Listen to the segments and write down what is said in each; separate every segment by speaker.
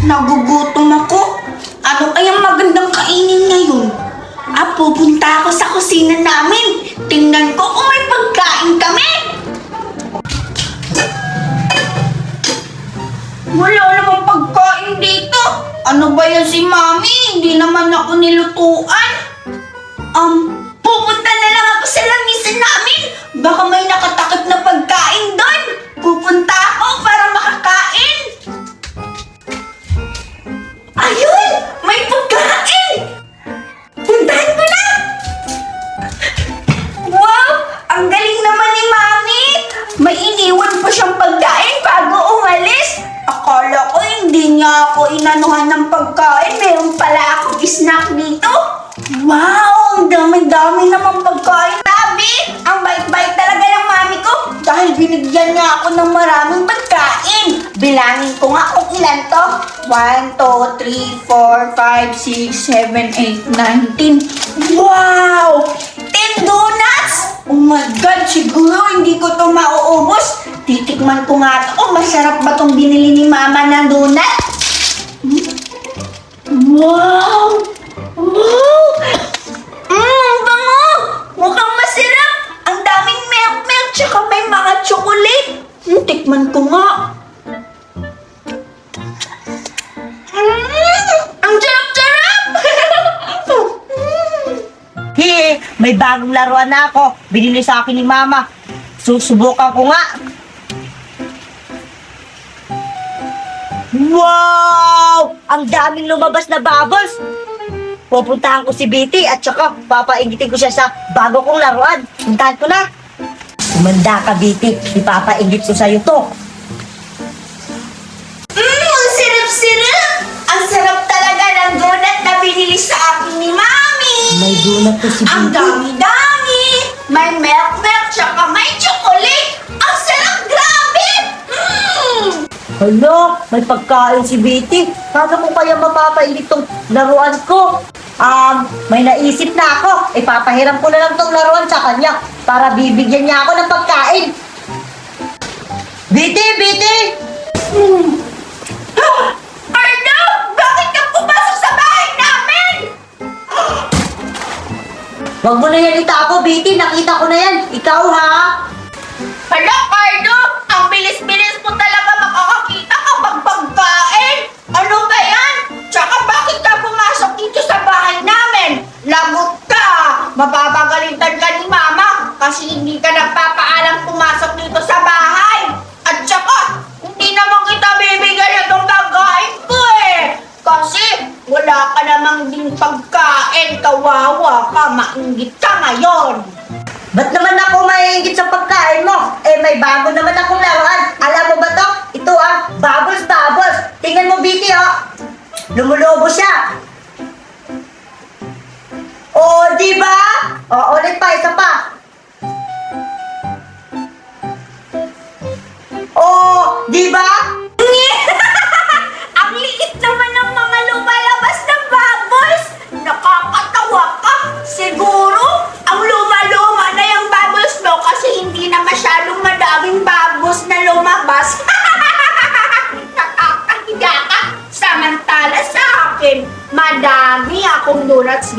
Speaker 1: Nagugutom ako. Ano kayang magandang kainin ngayon? Pupunta ako sa kusina namin. Tingnan ko kung may pagkain kami. Wala namang pagkain dito. Ano ba yan si Mami? Hindi naman ako nilutuan. Pupunta na lang ako sa lamisan namin. Baka may nakatakip na pagkain doon. Pupunta ako para makakain. Ayun! May pagkain! Puntahan ko na! Wow! Ang galing naman ni Mami! May iniwan pa siyang pagkain bago umalis. Akala ko hindi niya ako inanuhan ng pagkain. Meron pala akong snack dito. Wow! Ang dami-dami namang pagkain. Sabi, ang bait-bait talaga ng Mami ko dahil binigyan niya ako ng maraming pagkain. Bilangin ko nga kung ilan to. 1, 2, 3, 4, 5, 6, 7, 8, 9, 10. Wow! 10 donuts! Oh my God! Siguro hindi ko to mauubos. Titikman ko nga to. Oh, masarap ba tong binili ni Mama na donut? Wow! Wow! Bango! Mukhang masarap! Ang daming milk, tsaka may mga chocolate. Tikman ko nga. Ang sarap-sarap!
Speaker 2: May bagong laruan na ako. Binili sa akin ni Mama. Susubukan ko nga. Wow! Ang daming lumabas na bubbles. Pupuntahan ko si Betty at saka papaingitin ko siya sa bago kong laruan. Puntahan ko na. Kumanda ka, Betty. Ipapaingit ko sa'yo to.
Speaker 1: Ang sarap-sarap! Ang sarap talaga ng donut na binili sa akin ni Mami!
Speaker 2: May donut to si
Speaker 1: Ang
Speaker 2: Betty.
Speaker 1: dami-dami! May milk, tsaka may chocolate! Ang sarap! Grabe!
Speaker 2: Hala, may pagkain si Betty. Paano ko kaya mapapainit tong laruan ko? May naisip na ako. Ipapahiram ko na lang tong laruan sa kanya para bibigyan niya ako ng pagkain. Betty! Betty!
Speaker 1: Arno! Bakit ka pumasok sa bahay namin?
Speaker 2: Wag mo na yan itago, Betty. Nakita ko na yan. Ikaw, ha?
Speaker 1: Hala, Arno! Ang bilis-bilis mo talaga makakakita kapag pagkain! Ano ba yan? Tsaka bakit ka pumasok dito sa bahay namin? Lagot ka! Mapapagalitan ka ni Mama kasi hindi ka nagpapaalam pumasok dito sa bahay! At tsaka, hindi naman kita bibigyan itong pagkain ko eh! Kasi wala ka namang din pagkain, kawawa ka, mainggit ka ngayon!
Speaker 2: Ba't naman ako maiingit sa pagkain mo? May bago naman akong laruan. Alam mo ba to? Ito bubbles, bubbles. Tingnan mo, Betty, Lumulobo siya. Di ba? Ulit pa, isa pa. Di ba?
Speaker 1: Ang liit naman ng mga lumalabas na bubbles! Nakakatawa ka! Siguro, ang luma-luma na yung bubbles mo kasi hindi na masyadong madaming bubbles na lumabas. Nakakahiya ka! Samantala sa akin, madami akong donuts.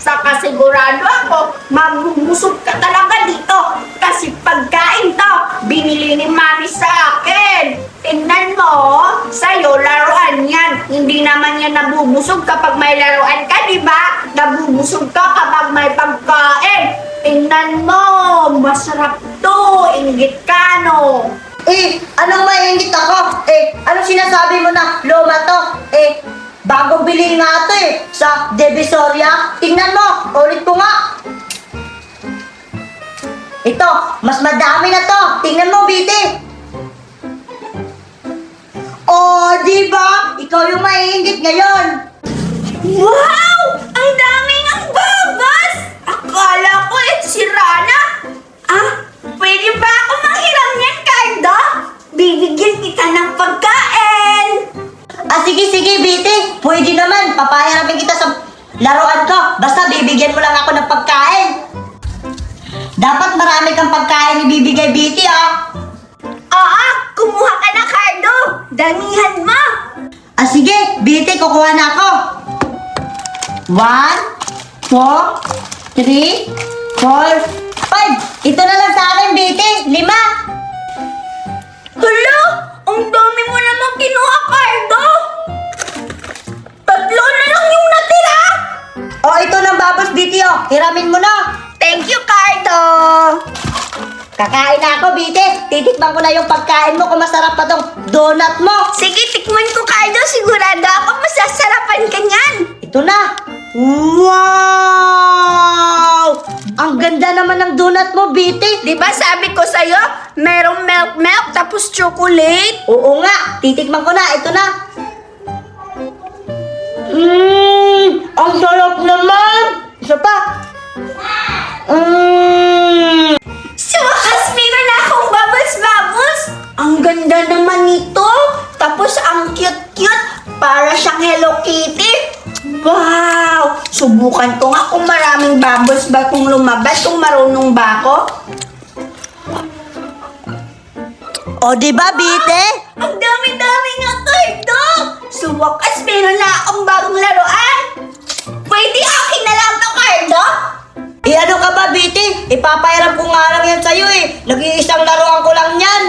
Speaker 1: Saka sigurado ako, mabubusog ka talaga dito. Kasi pagkain to, binili ni Mami sa akin. Tingnan mo, sa'yo, laruan yan. Hindi naman yan nabubusog kapag may laruan ka, di ba? Nabubusog ka kapag may pagkain. Tingnan mo, masarap to. Inggit ka, no?
Speaker 2: Anong maiingit ako? Anong sinasabi mo na luma to? Bagong bili nga to sa Divisoria. Tingnan mo, ulit ko nga. Ito, mas madami na to. Tingnan mo, Betty. Di ba? Ikaw yung maiingit ngayon.
Speaker 1: Wow! Ang dami ng babas! Akala ko si Rana. Pwede ba ako manghiram niyan, Cardo? Bibigyan kita ng pagkain.
Speaker 2: Sige, Betty. Pwede naman. Papahiramin kita sa laruan ko. Basta bibigyan mo lang ako ng pagkain. Dapat marami kang pagkain ibibigay, Betty,
Speaker 1: Kumuha ka na, Cardo. Damihan mo.
Speaker 2: Sige, Biti, kukuha na ako. 1, 4, 3, 4, 5. Ito na lang sa akin, Biti. 5.
Speaker 1: Hala! Ang dami mo naman kinuha, Cardo! 3 na lang yung natira!
Speaker 2: Ito na, Babos, Biti, hiramin mo na.
Speaker 1: Thank you, Cardo!
Speaker 2: Kakain na ako, Biti. Titikman ko na yung pagkain mo kung masarap pa tong donut mo.
Speaker 1: Sige, tikman ko, Cardo. Sigurado ako masasarapan ka niyan.
Speaker 2: Ito na. Wow! Ang ganda naman ng donut mo, Biti.
Speaker 1: Di ba sabi ko sa'yo, merong milk tapos chocolate?
Speaker 2: Oo nga, titikman ko na. Ito na. Ang sarap naman. Isa pa.
Speaker 1: Sa wakas, meron na akong bubbles. Ang ganda naman nito. Tapos ang cute-cute. Para siyang Hello Kitty. Wow! Subukan ko nga kung maraming bubbles ba kung lumabas, kung marunong ba ako.
Speaker 2: Diba, Biti?
Speaker 1: Ang dami-dami nga, Cardo! Sa wakas, meron na akong bagong laruan. Pwede akin na lang to, Cardo?
Speaker 2: Ano ka ba, Biti? Ipapahiram ko nga lang yan sa'yo eh. Nag-iisang laruan ko lang yan.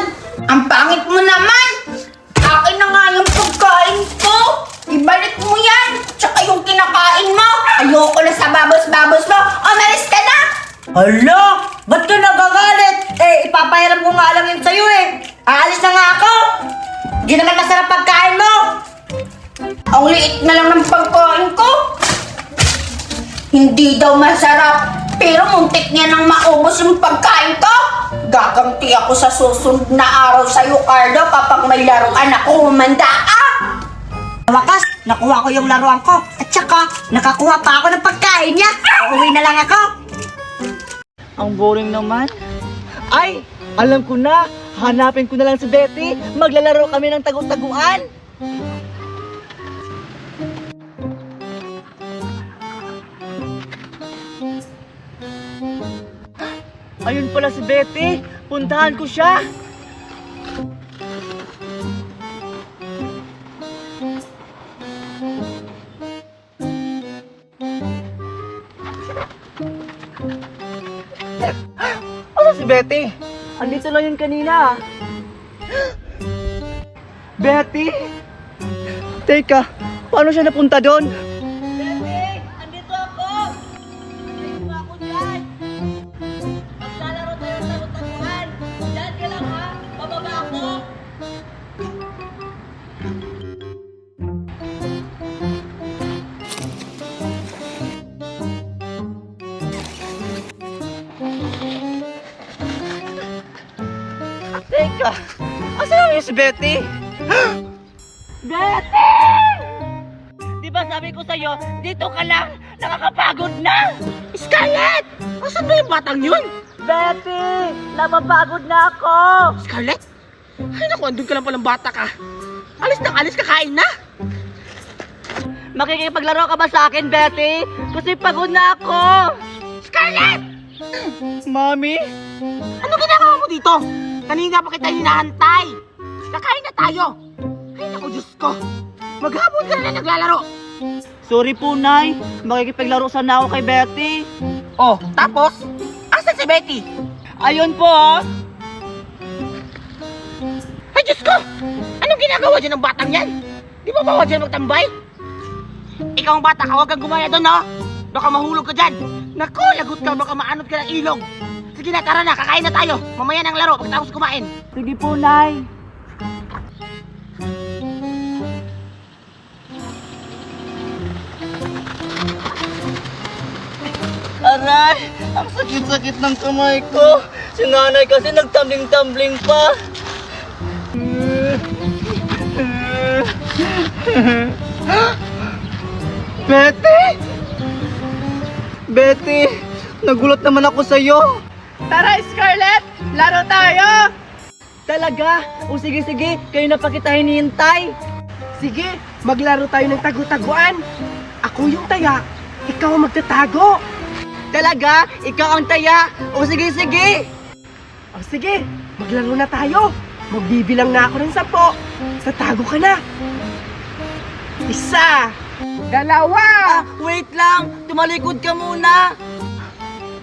Speaker 1: Ang pangit mo naman! Akin na nga yung pagkain ko! Ibalik mo yan! Tsaka yung kinakain mo! Ayoko na sa babos-babos mo! Umalis ka na!
Speaker 2: Hala! Ba't ka nagagalit? Ipapahiram ko nga lang yan sa'yo eh. Aalis na nga ako. Di naman masarap pagkain mo.
Speaker 1: Ang liit na lang ng pagkain ko! Hindi daw masarap, pero muntik niya nang maubos yung pagkain ko! Gaganti ako sa susunod na araw sa'yo, Cardo, kapag may laruan ako, humanda ka!
Speaker 2: Sa wakas, nakuha ko yung laruan ko. At saka, nakakuha pa ako ng pagkain niya. Uuwi na lang ako.
Speaker 3: Ang boring naman. Ay, alam ko na. Hanapin ko na lang si Betty. Maglalaro kami ng tagu-taguan. Ayun pala si Betty. Puntahan ko siya. Ano si Betty? Andito lang yun kanina. Betty? Teka, paano siya napunta doon?
Speaker 2: Betty, andito ako. Andito ako dyan. Maglalaro tayo ng tagu-taguan. Dyan ka lang ha. Bababa ako.
Speaker 3: Teka, asan yung si Betty? Betty! Di ba sabi ko sa'yo, dito ka lang, nakakapagod na! Scarlett! Asan ba yung batang yun? Betty! Napapagod na ako! Scarlett? Ay naku, andun ka lang palang bata ka. Alis na, alis, kakain na! Makikipaglaro ka ba sa akin, Betty? Kasi pagod na ako! Scarlett! Mami? Ano ginagawa mo dito? Kanina pa kita hinahantay. Kakain na tayo. Ay naku, Diyos ko. Maghapon ka na naglalaro. Sorry po, Nay. Makikipaglaro sana ako kay Betty. Oh, tapos? Asan si Betty? Ayun po, oh. Ay, Diyos ko! Anong ginagawa dyan ng batang yan? Di ba bawal dyan magtambay? Ikaw ang bata ka, huwag kang gumaya doon, no? Baka mahulog ka dyan. Naku, lagot ka, baka maanod ka ng ilog. Sige na, tara na, kakain na tayo. Mamaya ng laro, pagkatapos kumain. Sige po, Nay. Aray, ang sakit-sakit ng kamay ko. Si nanay kasi nagtambling-tambling pa. Betty! Betty! Nagulat naman ako sa'yo. Tara, Scarlett! Laro tayo! Talaga? O sige, kayo na pa kita hinihintay.
Speaker 4: Sige, maglaro tayo ng tagu-taguan. Ako yung taya, ikaw ang magtatago.
Speaker 3: Talaga? Ikaw ang taya? O sige!
Speaker 4: O sige, maglaro na tayo. Magbibilang na ako ng 10. Tatago ka na. Isa, dalawa.
Speaker 3: Wait lang! Tumalikod ka muna!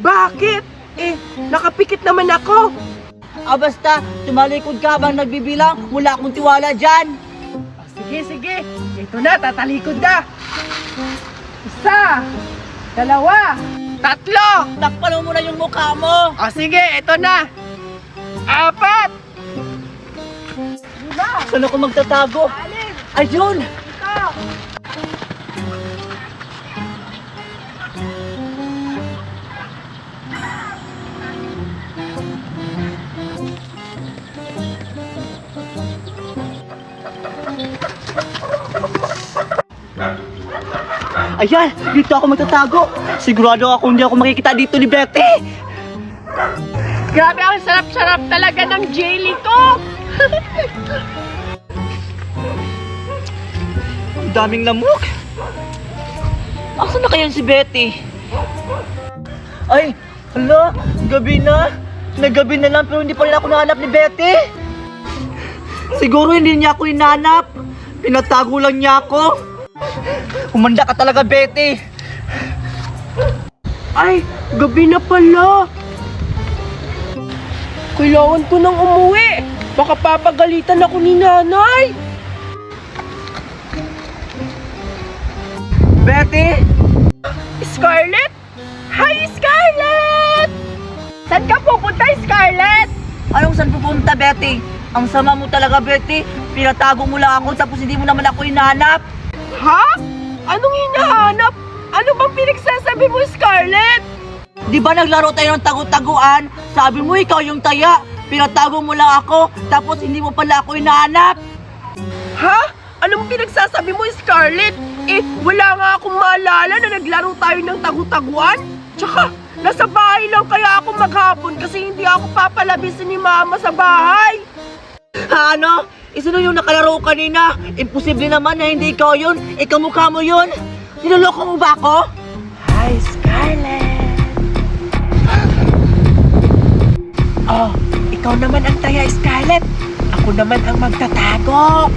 Speaker 4: Bakit? Nakapikit naman ako.
Speaker 3: Basta, tumalikod ka habang nagbibilang. Wala akong tiwala dyan.
Speaker 4: Sige. Ito na, tatalikod na. Isa, dalawa, tatlo.
Speaker 3: Takpan mo muna yung mukha mo.
Speaker 4: Sige, ito na. Apat. Lima.
Speaker 3: Saan ako magtatago?
Speaker 4: Anim.
Speaker 3: Ayun!
Speaker 4: Ito.
Speaker 3: Ayan! Dito ako magtatago. Sigurado ako hindi ako makikita dito ni Betty.
Speaker 4: Grabe, ang sarap-sarap talaga ng jelly ko.
Speaker 3: Ang daming lamok. Asan na kaya si Betty? Ay! Hala! Gabi na! Nagabi na lang pero hindi pa rin ako nahanap ni Betty. Siguro hindi niya ako hinanap. Pinatago lang niya ako. Humanda ka talaga, Betty.
Speaker 4: Ay, gabi na pala. Kailangan ko nang umuwi. Baka papagalitan ako ni nanay.
Speaker 3: Betty?
Speaker 4: Scarlett? Hi, Scarlett! Saan ka pupunta, Scarlett?
Speaker 3: Anong saan pupunta, Betty? Ang sama mo talaga, Betty. Pinatago mo lang ako tapos hindi mo naman ako hinanap.
Speaker 4: Ha? Anong hinahanap? Ano bang pinagsasabi mo, Scarlett?
Speaker 3: Di ba naglaro tayo ng tagu-taguan? Sabi mo ikaw yung taya. Pinatago mo lang ako tapos hindi mo pala ako hinahanap.
Speaker 4: Ha? Anong pinagsasabi mo, Scarlett? Wala nga akong maalala na naglaro tayo ng tagu-taguan. Tsaka, nasa bahay lang kaya ako maghapon kasi hindi ako papalabisin ni Mama sa bahay.
Speaker 3: Ha, ano? Sino yung nakalaro kanina? Imposible naman na hindi ikaw yun. Ikaw mukha mo yun. Niloloko mo ba ako?
Speaker 4: Hi, Scarlett! Oh, ikaw naman ang taya, Scarlett. Ako naman ang magtatago.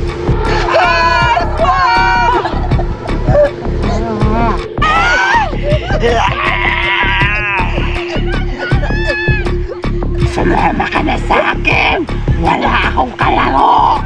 Speaker 4: Sumama ka na sa akin! Wala akong kalaro!